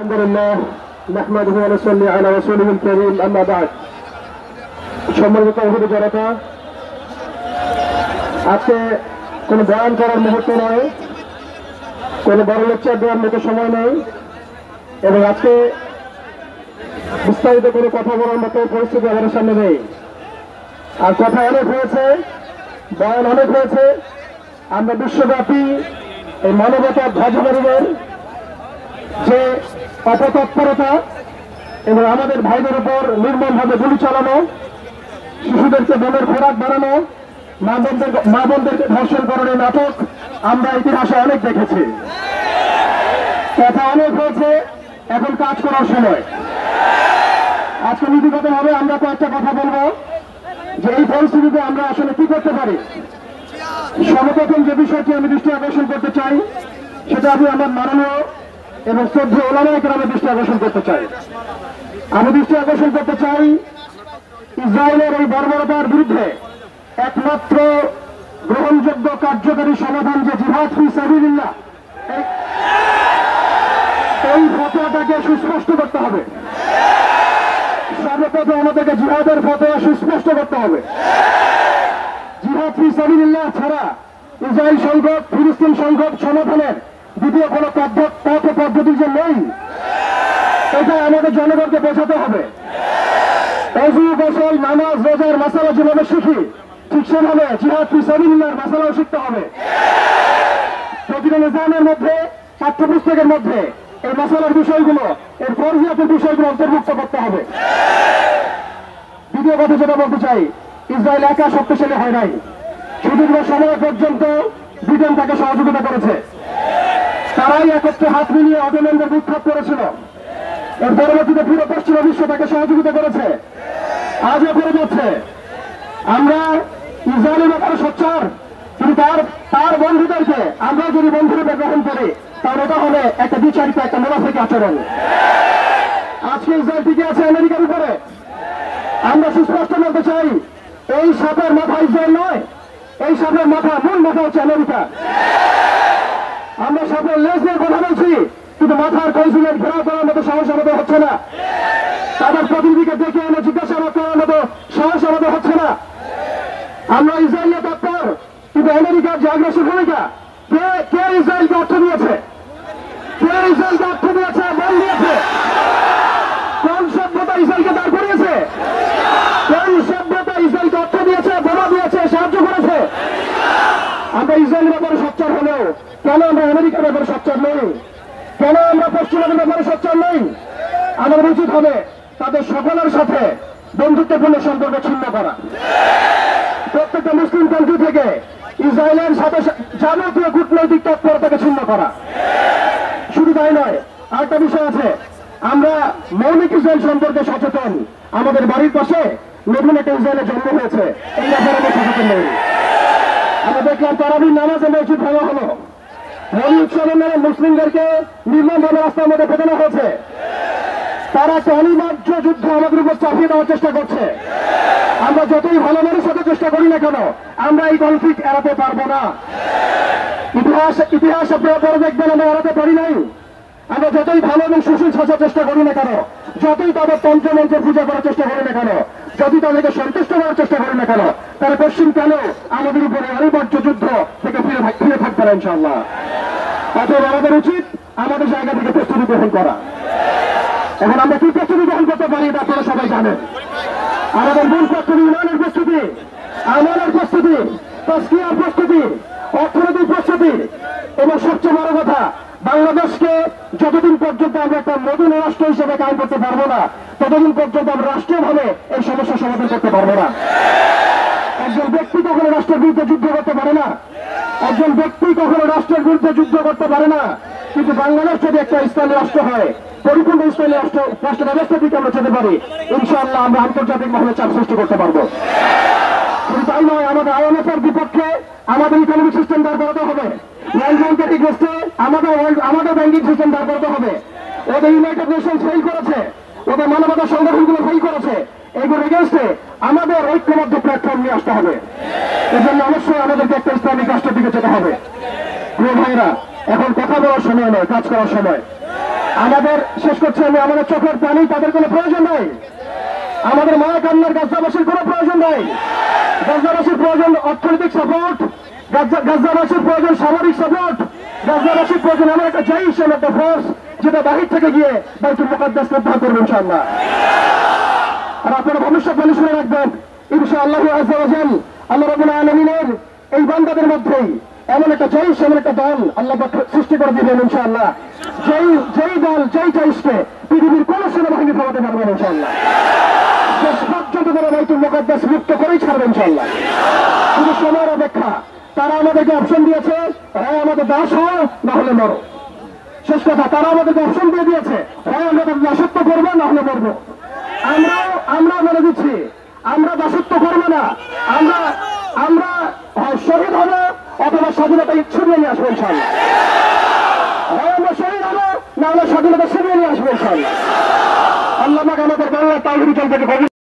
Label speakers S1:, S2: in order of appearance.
S1: আলহামদুলিল্লাহ নাহমাদুহু ওয়া নুসাল্লি আলা রাসূলিল কারীম আম্মা বা'দ। সম্মানিত তৌহিদি জনতা, আজকে কোনো বয়ান করার মুহূর্ত নয়, কোনো বড় লেকচার দেওয়ার মতো সময় নেই, এবং আজকে বিস্তারিত কোনো কথা বলার মতো পরিস্থিতি আমাদের সামনে নেই। আর কথা অনেক হয়েছে, বয়ান অনেক হয়েছে। আমরা বিশ্বব্যাপী এই মানবতার ধ্বজাবাহীদের যে অপতৎপরতা এবং আমাদের ভাইদের উপর নির্মমভাবে গুলি চালানো, শিশুদেরকে বোনের খোরাক বাড়ানো, মা বোনদেরকে ধর্ষণ করার নাটক আমরা ইতিহাসে অনেক দেখেছি। কথা অনেক হয়েছে, এখন কাজ করার সময়। আজকে নীতিগতভাবে আমরা কয়েকটা কথা বলবো যে এই পরিস্থিতিতে আমরা আসলে কি করতে পারি। সর্বপ্রথম যে বিষয়টি আমি দৃষ্টি আকর্ষণ করতে চাই, সেটা আমি আমার মাননীয় এবং শ্রদ্ধেয় ওলামায়ে কেরামের দৃষ্টি আকর্ষণ করতে চাই। আমি দৃষ্টি আকর্ষণ করতে চাই ইসরায়েলের এই বর্বরতার বিরুদ্ধে একমাত্র গ্রহণযোগ্য কার্যকারী সমাধান যে জিহাদ ফি সাবিলিল্লাহ, এই ফতোয়াটাকে সুস্পষ্ট করতে হবে। সর্বপ্রথম আমাদেরকে জিহাদের ফতোয়া সুস্পষ্ট করতে হবে। জিহাদ ফি সাবিলিল্লাহ ছাড়া ইসরায়েল সংকট, ফিলিস্তিন সংকট সমাধানের দ্বিতীয় কোনো পথ পদ্ধতি যে নেই, এটা আমাদের জনগণকে বোঝাতে হবে। অজু, গোসল, নামাজ, রোজার মাসালা যেভাবে শিখি, ঠিক সেভাবে জিহাদ ফি সাবিলিল্লাহর মাসালাও শিখতে হবে। প্রতিটা নিজামের মধ্যে, পাঠ্যপুস্তকের মধ্যে এই মাসালার বিষয়গুলো, এর ফরজিয়াতের বিষয়গুলো অন্তর্ভুক্ত করতে হবে। দ্বিতীয় কথা যেটা বলতে চাই, ইসরায়েল একা শক্তিশালী হয় নাই। সুদীর্ঘ সময় পর্যন্ত ব্রিটেন তাকে সহযোগিতা করেছে। তারাই একত্রে হাত মিলিয়ে অটোম্যানদের বিক্ষোভ করেছিল। এর পরবর্তীতে পুরো পশ্চিমা বিশ্ব তাকে সহযোগিতা করেছে, আজও করে যাচ্ছে। আমরা ইসরায়েলের ব্যাপারে সোচ্চার, কিন্তু তার বন্ধুদেরকে আমরা যদি বন্ধুরূপে গ্রহণ করি, তাহলে এটা হবে একটা বিচারিত, একটা মুনাফিক আচরণ। আজকে ইসরায়েল টিকে আছে আমেরিকার উপরে। আমরা সুস্পষ্ট বলতে চাই, এই সাপের মাথা ইসরায়েল নয়, এই সাপের মাথা, মূল মাথা হচ্ছে আমেরিকা। আমরা সাপের লেজ নিয়ে কথা বলছি, কিন্তু মাথার কৌশলের ঘেরাও করার মতো সাহস আমাদের হচ্ছে না। তাদের প্রতিনিধিকে দেখে এনে জিজ্ঞাসাবাদ করার মতো সাহস আমাদের হচ্ছে না। আমরা ইসরায়েলের তৎপর, কিন্তু আমেরিকার যে আগ্রাসী ভূমিকা, কে ইসরায়েলকে অর্থ দিয়েছে? কে ইসরায়েলকে অর্থ দিয়েছে, বল দিয়েছে? কোন সভ্যতা ইসরায়েলকে দাঁড় করিয়েছে? কোন সভ্যতা ইসরায়েলকে অর্থ দিয়েছে, বোমা দিয়েছে, সাহায্য করেছে? আমরা ইসরায়েলের ব্যাপারে সোচ্চার হলেও কেন আমরা আমেরিকার ব্যাপারে সোচ্চার নই? কেন আমরা পশ্চিমাদের ব্যাপারে সোচ্চার নই? আমাদের উচিত হবে তাদের সকলের সাথে বন্ধুত্বপূর্ণ সম্পর্ক ছিন্ন করা। প্রত্যেকটা মুসলিম কান্ট্রি থেকে ইসরায়েলের সাথে যাবতীয় কূটনৈতিক তৎপরতাকে ছিন্ন করা। শুধু তাই নয়, আরেকটা বিষয় আছে, আমরা মৌলিক ইসরায়েল সম্পর্কে সচেতন। আমাদের বাড়ির পাশে নতুন একটা ইসরায়েলের জন্ম হয়েছে, এই ব্যাপারে আমরা সচেতন নই। আমরা দেখলাম তারাবির নামাজে মসজিদ ভাঙা হলো, হোলি উৎসবের নামে মুসলিমদেরকে নির্মমভাবে রাস্তার মধ্যে ফেটানো হয়েছে। তারা একটা অনিবার্য যুদ্ধ আমাদের উপর চাপিয়ে দেওয়ার চেষ্টা করছে। আমরা যতই ভালো মানুষ হতে চেষ্টা করি না কেন, আমরা এই কনফ্লিক্ট এড়াতে পারবো না। ইতিহাস আপনারা পরে দেখবেন, আমরা এড়াতে পারি নাই। আমরা যতই ভালো এবং সুশীল সাজার চেষ্টা করি না কেন, যতই তাদের তন্ত্রমন্ত্র পূজা করার চেষ্টা করি না কেন, যতই তাদেরকে সন্তুষ্ট করার চেষ্টা করি না কেন, তারা পশ্চিমকালে আমাদের উপরে অনিবার্য যুদ্ধ থেকে ফিরে থাকবে না ইনশাআল্লাহ। অতএব আমাদের উচিত আমাদের জায়গা থেকে প্রস্তুতি গ্রহণ করা। এখন আমরা কি প্রস্তুতি গ্রহণ করতে পারি, এটা আপনারা সবাই জানেন। আমাদের মূল প্রস্তুতি ইমানের প্রস্তুতি, আমলের প্রস্তুতি, তাজকিয়ার প্রস্তুতি, অর্থনৈতিক প্রস্তুতি, এবং সবচেয়ে বড় কথা, বাংলাদেশকে যতদিন পর্যন্ত আমরা একটা নতুন রাষ্ট্র হিসেবে কায়েম করতে পারবো না, ততদিন পর্যন্ত আমরা রাষ্ট্রীয়ভাবে এই সমস্যার সমাধান করতে পারবো না। একজন ব্যক্তি কখনো রাষ্ট্রের বিরুদ্ধে যুদ্ধ করতে পারে না, একজন ব্যক্তি কখনো রাষ্ট্রের বিরুদ্ধে যুদ্ধ করতে পারে না। কিন্তু বাংলাদেশ যদি একটা ইসলামী রাষ্ট্র হয়, পরিপূর্ণ ইসলামী রাষ্ট্র ব্যবস্থা থেকে আমরা যেতে পারি, ইনশাআল্লাহ আমরা আন্তর্জাতিক মহলে চাপ সৃষ্টি করতে পারবো। শুধু তাই নয়, আমাদের আইএমএফের বিপক্ষে আমাদের ইকোনমিক সিস্টেম দাঁড় করাতে হবে। ওয়ার্ল্ড ব্যাংকের এগেইনস্টে আমাদের ব্যাংকিং সিস্টেম দাঁড় করাতে হবে। ওদের ইউনাইটেড নেশনস ফেল করেছে, ওদের মানবতার সংগঠনগুলো ফেল করেছে। এগুলো এগেইনস্টে আমাদের ঐক্যবদ্ধ প্ল্যাটফর্ম নিয়ে আসতে হবে। এজন্য অবশ্যই আমাদেরকে একটা ইসলামিক রাষ্ট্রের দিকে যেতে হবে। প্রিয় ভাইরা, এখন কথা বলার সময় নয়, কাজ করার সময়। আমাদের শেষ করছি আমি, আমাদের চোখের পানি তাদের কোনো প্রয়োজন নাই, আমাদের মায়া কান্নার গাজাবাসীর কোনো প্রয়োজন নাই। গাজাবাসীর প্রয়োজন অর্থনৈতিক সাপোর্ট, গাজাবাসীর প্রয়োজন সামরিক সাপোর্ট, গাজাবাসীর প্রয়োজন এমন একটা জৈশ একটা ফোর্স যেটা বাহির থেকে গিয়ে বাইতুল মুকাদ্দাসকে উদ্ধার করবে ইনশাআল্লাহ। আর আপনারা ভবিষ্যৎবাণী শুনে রাখবেন, ইনশাআল্লাহ আযজা ওয়া জাল আল্লাহ রাব্বুল আলামিনের এই বান্দাদের মধ্যেই এমন একটা জৈশ, এমন একটা দল আল্লাহ সৃষ্টি করে দিবেন ইনশাআল্লাহ। যেই দল, যেই জৈশকে পৃথিবীর কোন সেনাবাহিনী থামাতে পারবে না ইনশাআল্লাহ। শেষ পর্যন্ত তারা বাইতুল মুকাদ্দাস মুক্ত করেই ছাড়বে ইনশাআল্লাহ। শুধু সময়ের অপেক্ষা। তারা আমাদেরকে অপশন দিয়েছে, হ্যাঁ আমাদের দাস হও না হলে মরো। শেষ কথা, তারা আমাদেরকে অপশন দিয়ে দিয়েছে, হ্যাঁ আমরা তাদের দাসত্ব করবো না হলে মরবো। আমরা বলে দিচ্ছি, আমরা দাসত্ব করবো না, আমরা শহীদ হবো অথবা স্বাধীনতা ছিনিয়ে নিয়ে আসবো ইনশাআল্লাহ। হয় আমরা শহীদ হবো না আমরা স্বাধীনতা ছিনিয়ে নিয়ে আসবো ইনশাআল্লাহ। আল্লাহ আমাদের বাংলা তাওহীদ